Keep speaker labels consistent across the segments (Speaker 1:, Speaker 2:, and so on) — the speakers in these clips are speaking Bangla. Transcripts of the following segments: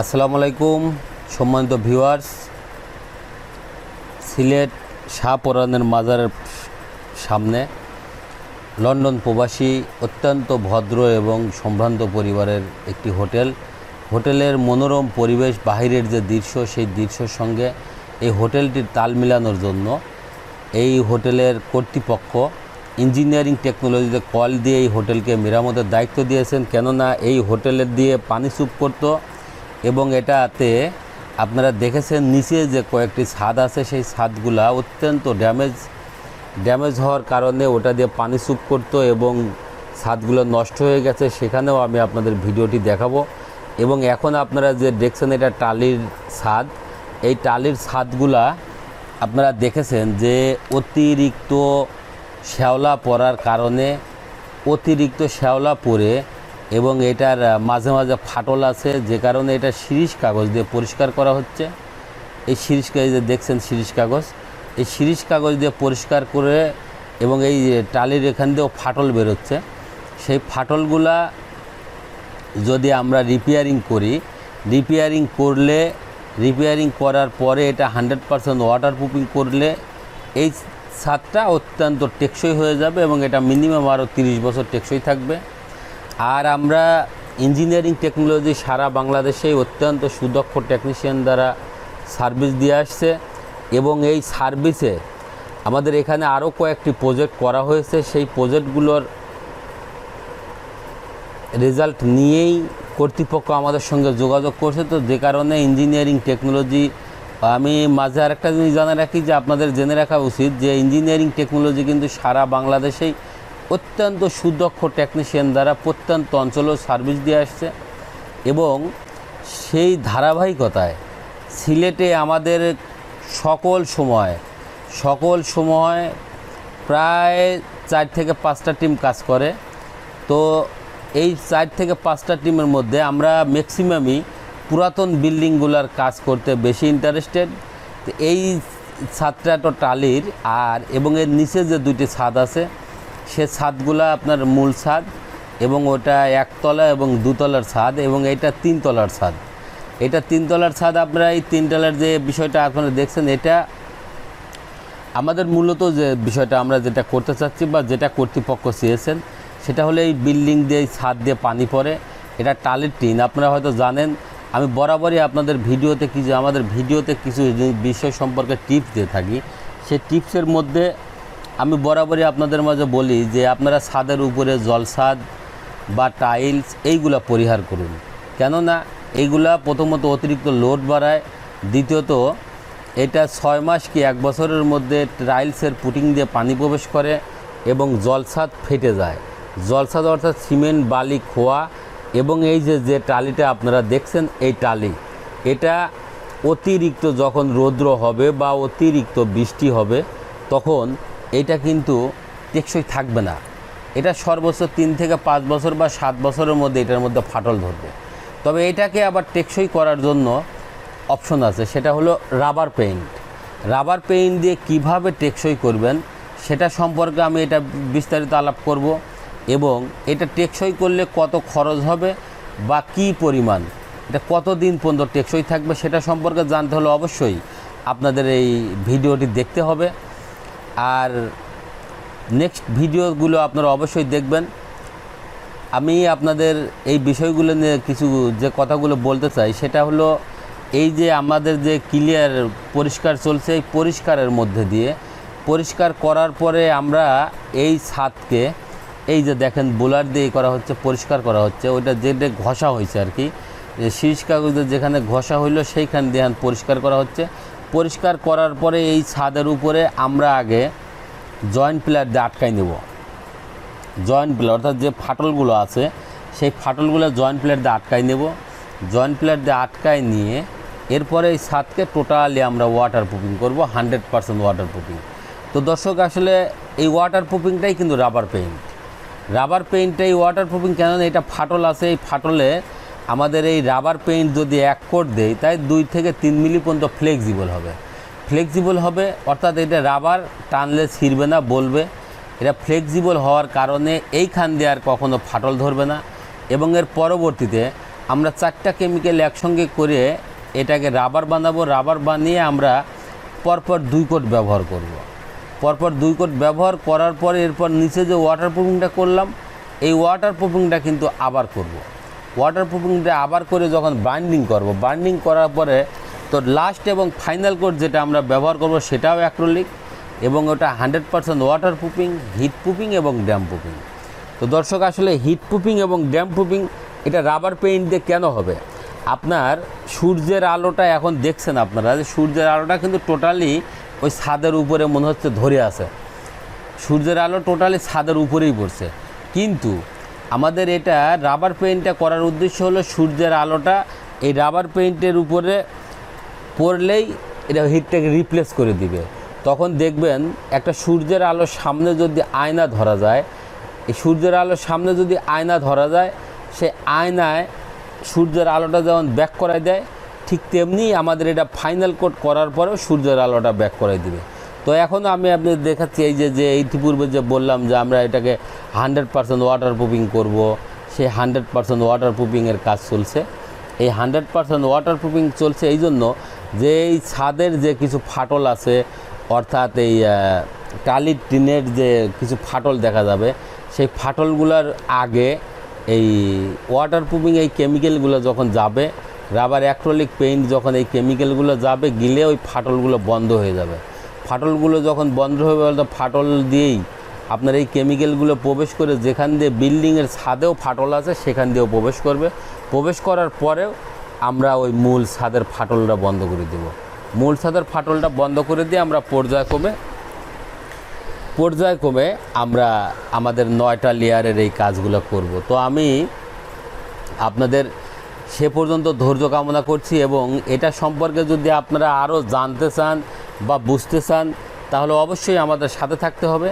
Speaker 1: আসসালামু আলাইকুম সম্মানিত ভিউয়ার্স। সিলেট শাহপরানের মাজারের সামনে লন্ডন প্রবাসী অত্যন্ত ভদ্র এবং সম্ভ্রান্ত পরিবারের একটি হোটেলের মনোরম পরিবেশ, বাহিরের যে দৃশ্য, সেই দৃশ্যের সঙ্গে এই হোটেলটির তাল মিলানোর জন্য এই হোটেলের কর্তৃপক্ষ ইঞ্জিনিয়ারিং টেকনোলজিতে কল দিয়ে এই হোটেলকে মেরামতের দায়িত্ব দিয়েছেন। কেননা এই হোটেলের দিয়ে পানি স্যুপ করতো এবং এটাতে আপনারা দেখেছেন নিচে যে কয়েকটি ছাদ আছে, সেই ছাদগুলা অত্যন্ত ড্যামেজ হওয়ার কারণে ওটা দিয়ে পানি স্যুপ করতো এবং ছাদগুলো নষ্ট হয়ে গেছে। সেখানেও আমি আপনাদের ভিডিওটি দেখাবো। এবং এখন আপনারা যে দেখছেন এটা টালির ছাদ, এই টালির ছাদগুলা আপনারা দেখেছেন যে অতিরিক্ত শ্যাওলা পড়ার কারণে অতিরিক্ত শ্যাওলা পড়ে এবং এটার মাঝে মাঝে ফাটল আছে, যে কারণে এটা শিরিষ কাগজ দিয়ে পরিষ্কার করা হচ্ছে। এই শিরিষ কাগজ যে দেখছেন এই শিরিষ কাগজ দিয়ে পরিষ্কার করে এবং এই টালির এখান দিয়েও ফাটল বেরোচ্ছে। সেই ফাটলগুলা যদি আমরা রিপেয়ারিং করার পরে এটা 100% ওয়াটারপ্রুফিং করলে এই ছাদটা অত্যন্ত টেকসই হয়ে যাবে এবং এটা মিনিমাম আরও 30 বছর টেকসই থাকবে। আর আমরা ইঞ্জিনিয়ারিং টেকনোলজি সারা বাংলাদেশেই অত্যন্ত সুদক্ষ টেকনিশিয়ান দ্বারা সার্ভিস দিয়ে আসছে এবং এই সার্ভিসে আমাদের এখানে আরও কয়েকটি প্রজেক্ট করা হয়েছে। সেই প্রজেক্টগুলোর রেজাল্ট নিয়েই কর্তৃপক্ষ আমাদের সঙ্গে যোগাযোগ করছে। তো যে কারণে ইঞ্জিনিয়ারিং টেকনোলজি, আমি মাঝে আরেকটা জিনিস জানা রাখি যে আপনাদের জেনে রাখা উচিত যে ইঞ্জিনিয়ারিং টেকনোলজি কিন্তু সারা বাংলাদেশেই অত্যন্ত সুদক্ষ টেকনিশিয়ান দ্বারা প্রত্যন্ত অঞ্চলেও সার্ভিস দিয়ে আসছে এবং সেই ধারাবাহিকতায় সিলেটে আমাদের সকল সময় প্রায় 4 থেকে 5টা টিম কাজ করে। তো এই 4 থেকে 5টা টিমের মধ্যে আমরা ম্যাক্সিমামই পুরাতন বিল্ডিংগুলোর কাজ করতে বেশি ইন্টারেস্টেড। তো এই ছাদটা তো টালির এবং এর নিচে যে 2টি ছাদ আছে, সে ছাদগুলা আপনার মূল ছাদ এবং ওটা 1 তলা এবং 2 তলার ছাদ এবং এটা 3 তলার ছাদ। এটা 3 তলার ছাদ। আপনারা এই 3 তলার যে বিষয়টা আপনারা দেখছেন, এটা আমাদের মূলত যে বিষয়টা আমরা যেটা করতে চাচ্ছি বা যেটা কর্তৃপক্ষ চেয়েছেন, সেটা হলো এই বিল্ডিং দিয়ে ছাদ দিয়ে পানি পড়ে। এটা টালির টিন। আপনারা হয়তো জানেন, আমি বরাবরই আপনাদের আমাদের ভিডিওতে কিছু বিষয় সম্পর্কে টিপস দিয়ে থাকি। সেই টিপসের মধ্যে আমি বরাবরই আপনাদের মাঝে বলি যে আপনারা ছাদের উপরে জলছাদ বা টাইলস এইগুলা পরিহার করুন। কেননা এইগুলা প্রথমত অতিরিক্ত লোড বাড়ায়, দ্বিতীয়ত এটা 6 মাস কি 1 বছরের মধ্যে টাইলসের পুটিং দিয়ে পানি প্রবেশ করে এবং জলছাদ ফেটে যায়। জলছাদ অর্থাৎ সিমেন্ট, বালি, খোয়া এবং এই যে টালিটা আপনারা দেখছেন, এই টালি এটা অতিরিক্ত যখন রৌদ্র হবে বা অতিরিক্ত বৃষ্টি হবে তখন এটা কিন্তু টেকসই থাকবে না। এটা সর্বোচ্চ 3 থেকে 5 বছর বা 7 বছরের মধ্যে এটার মধ্যে ফাটল ধরবে। তবে এটাকে আবার টেকসই করার জন্য অপশন আছে, সেটা হলো রাবার পেইন্ট দিয়ে কিভাবে টেকসই করবেন সেটা সম্পর্কে আমি এটা বিস্তারিত আলাপ করব এবং এটা টেকসই করলে কত খরচ হবে বা কী পরিমাণ, এটা কতদিন পর্যন্ত টেকসই থাকবে সেটা সম্পর্কে জানতে হলে অবশ্যই আপনাদের এই ভিডিওটি দেখতে হবে। আর নেক্সট ভিডিওগুলো আপনারা অবশ্যই দেখবেন। আমি আপনাদের এই বিষয়গুলো নিয়ে কিছু যে কথাগুলো বলতে চাই, সেটা হলো এই যে আমাদের যে পরিষ্কার চলছে, এই পরিষ্কারের মধ্যে দিয়ে পরিষ্কার করার পরে আমরা এই ছাদকে এই যে দেখেন বোলার দিয়ে করা হচ্ছে, পরিষ্কার করা হচ্ছে। ওইটা যেটা ঘষা হয়েছে আর কি, শিরিষ কাগজের যেখানে ঘষা হইলো সেইখান দিয়ে পরিষ্কার করা হচ্ছে। পরিষ্কার করার পরে এই ছাদের উপরে আমরা আগে জয়েন্ট প্লেট দিয়ে আটকাই নেব। জয়েন্ট প্লেট অর্থাৎ যে ফাটলগুলো আছে সেই ফাটলগুলো জয়েন্ট প্লেট দিয়ে আটকাই নেব। জয়েন্ট প্লেট দিয়ে আটকাই নিয়ে এরপরে এই ছাদকে টোটালি আমরা ওয়াটারপ্রুফিং করব, 100% ওয়াটারপ্রুফিং। তো দর্শক, আসলে এই ওয়াটারপ্রুফিংটাই কিন্তু রাবার পেইন্টটাই ওয়াটারপ্রুফিং। কেননা এটা ফাটল আছে, এই ফাটলে আমাদের এই রাবার পেইন্ট যদি 1 কোট দেই তাই 2 থেকে 3 মিলি পর্যন্ত ফ্লেক্সিবল হবে অর্থাৎ এটা রাবার টানলে ছিঁড়বে না, বলবে। এটা ফ্লেক্সিবল হওয়ার কারণে এইখান দিয়ে আর কখনো ফাটল ধরবে না এবং এর পরবর্তীতে আমরা 4টা কেমিক্যাল একসঙ্গে করে এটাকে রাবার বানাবো। রাবার বানিয়ে আমরা পরপর 2 কোট ব্যবহার করব। পরপর 2 কোট ব্যবহার করার পরে এরপর নিচে যে ওয়াটারপ্রুফিংটা করলাম, এই ওয়াটারপ্রুফিংটা কিন্তু আবার করব। ওয়াটারপ্রুফিংটা আবার করে যখন বাইন্ডিং করব, বাইন্ডিং করার পরে তো লাস্ট এবং ফাইনাল কোট যেটা আমরা ব্যবহার করব সেটাও অ্যাক্রিলিক, এবং ওটা 100% ওয়াটারপ্রুফিং, হিট প্রুফিং এবং ড্যাম্প প্রুফিং। তো দর্শক, আসলে হিট প্রুফিং এবং ড্যাম্প প্রুফিং এটা রাবার পেইন্ট দিয়ে কেন হবে? আপনার সূর্যের আলোটা এখন দেখছেন আপনারা যে সূর্যের আলোটা কিন্তু টোটালি ওই ছাদের উপরে মনে হচ্ছে ধরে আছে, সূর্যের আলো টোটালি ছাদের উপরেই পড়ছে। কিন্তু আমাদের এটা রাবার পেইন্টটা করার উদ্দেশ্য হলো সূর্যের আলোটা এই রাবার পেইন্টের উপরে পড়লেই এটা হিটটাকে রিপ্লেস করে দিবে। তখন দেখবেন একটা সূর্যের আলোর সামনে যদি আয়না ধরা যায়, এই সূর্যের আলোর সামনে যদি আয়না ধরা যায়, সে আয়নায় সূর্যের আলোটা যেমন ব্যাক করাই দেয়, ঠিক তেমনি আমাদের এটা ফাইনাল কোট করার পরেও সূর্যের আলোটা ব্যাক করাই দিবে। তো এখন আমি আপনাদের দেখাচ্ছি এই যে ইতিপূর্বে যে বললাম যে আমরা এটাকে 100% ওয়াটারপ্রুফিং করব, সেই 100% ওয়াটারপ্রুফিংয়ের কাজ চলছে। এই 100% ওয়াটারপ্রুফিং চলছে এই জন্য যে এই ছাদের যে কিছু ফাটল আছে, অর্থাৎ এই টালির টিনের যে কিছু ফাটল দেখা যাবে, সেই ফাটলগুলোর আগে এই ওয়াটারপ্রুফিং এই কেমিক্যালগুলো যখন যাবে, রাবার অ্যাক্রিলিক পেইন্ট যখন এই কেমিক্যালগুলো যাবে গিলে ওই ফাটলগুলো বন্ধ হয়ে যাবে। ফাটলগুলো যখন বন্ধ হয়ে যাবে, তো ফাটল দিয়েই আপনার এই কেমিক্যালগুলো প্রবেশ করে যেখান দিয়ে বিল্ডিংয়ের ছাদেও ফাটল আছে সেখান দিয়েও প্রবেশ করবে। প্রবেশ করার পরেও আমরা ওই মূল ছাদের ফাটলটা বন্ধ করে দেব। মূল ছাদের ফাটলটা বন্ধ করে দিয়ে আমরা পর্যায়ক্রমে আমরা আমাদের 9টা লেয়ারের এই কাজগুলো করব। তো আমি আপনাদের সে পর্যন্ত ধৈর্য কামনা করছি, এবং এটা সম্পর্কে যদি আপনারা আরও জানতে চান বা বুঝতে চান তাহলে অবশ্যই আমাদের সাথে থাকতে হবে।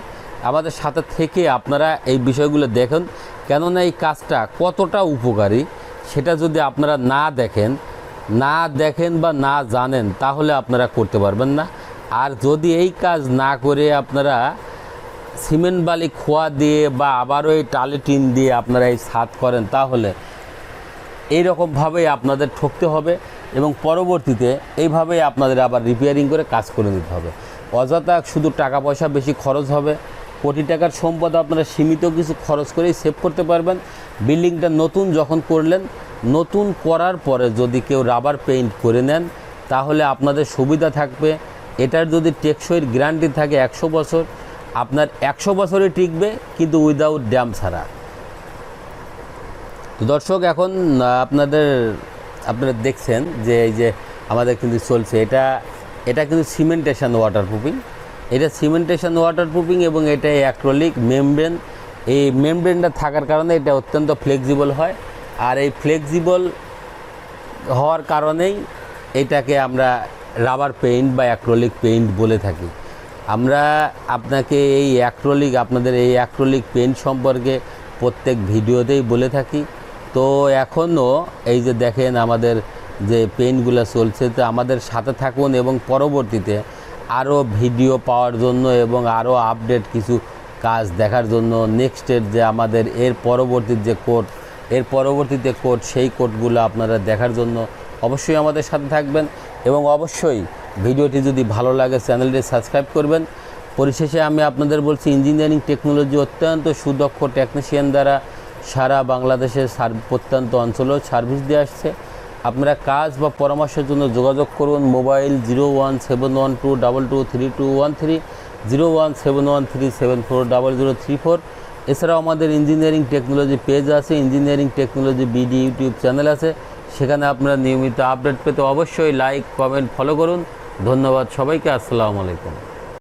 Speaker 1: আমাদের সাথে থেকে আপনারা এই বিষয়গুলো দেখুন, কেননা এই কাজটা কতটা উপকারী সেটা যদি আপনারা না দেখেন বা না জানেন তাহলে আপনারা করতে পারবেন না। আর যদি এই কাজ না করে আপনারা সিমেন্ট বালি খোয়া দিয়ে বা আবারও এই টালি টিন দিয়ে আপনারা এই ছাদ করেন তাহলে এইরকমভাবেই আপনাদের ঠকতে হবে, এবং পরবর্তীতে এইভাবেই আপনাদের আবার রিপেয়ারিং করে কাজ করে নিতে হবে। অযথা শুধু টাকা পয়সা বেশি খরচ হবে। কোটি টাকার সম্পদ আপনারা সীমিত কিছু খরচ করেই সেভ করতে পারবেন। বিল্ডিংটা নতুন যখন করলেন, নতুন করার পরে যদি কেউ রাবার পেইন্ট করে নেন তাহলে আপনাদের সুবিধা থাকবে। এটার যদি টেকসইর গ্যারান্টি থাকে 100 বছর, আপনার 100 বছরই টিকবে, কিন্তু উইদাউট ড্যাম ছাড়া। তো দর্শক, এখন আপনারা দেখছেন যে এই যে আমাদের কিন্তু চলছে এটা কিন্তু সিমেন্টেশন ওয়াটারপ্রুফিং। এটা সিমেন্টেশন ওয়াটারপ্রুফিং এবং এটা অ্যাক্রিলিক মেমব্রেন। এই মেমব্রেনটা থাকার কারণে এটা অত্যন্ত ফ্লেক্সিবল হয়, আর এই ফ্লেক্সিবল হওয়ার কারণেই এটাকে আমরা রাবার পেইন্ট বা অ্যাক্রিলিক পেইন্ট বলে থাকি। আমরা আপনাদের এই অ্যাক্রিলিক পেইন্ট সম্পর্কে প্রত্যেক ভিডিওতেই বলে থাকি। তো এখনও এই যে দেখেন আমাদের যে পেইন্টগুলো চলছে, তো আমাদের সাথে থাকুন, এবং পরবর্তীতে আরও ভিডিও পাওয়ার জন্য এবং আরও আপডেট কিছু কাজ দেখার জন্য নেক্সটের যে আমাদের এর পরবর্তীতে কোড সেই কোডগুলো আপনারা দেখার জন্য অবশ্যই আমাদের সাথে থাকবেন, এবং অবশ্যই ভিডিওটি যদি ভালো লাগে চ্যানেলটি সাবস্ক্রাইব করবেন। পরিশেষে আমি আপনাদের বলছি, ইঞ্জিনিয়ারিং টেকনোলজি অত্যন্ত সুদক্ষ টেকনিশিয়ান দ্বারা সারা বাংলাদেশের প্রত্যন্ত অঞ্চলেও সার্ভিস দিয়ে আসছে। আপনারা কাজ বা পরামর্শের জন্য যোগাযোগ করুন মোবাইল 01712223213, 01713740034। এছাড়াও আমাদের ইঞ্জিনিয়ারিং টেকনোলজি পেজ আছে, engineering technology BD YouTube channel আছে, সেখানে আপনারা নিয়মিত আপডেট পেতে অবশ্যই লাইক, কমেন্ট, ফলো করুন। ধন্যবাদ সবাইকে। আসসালামু আলাইকুম।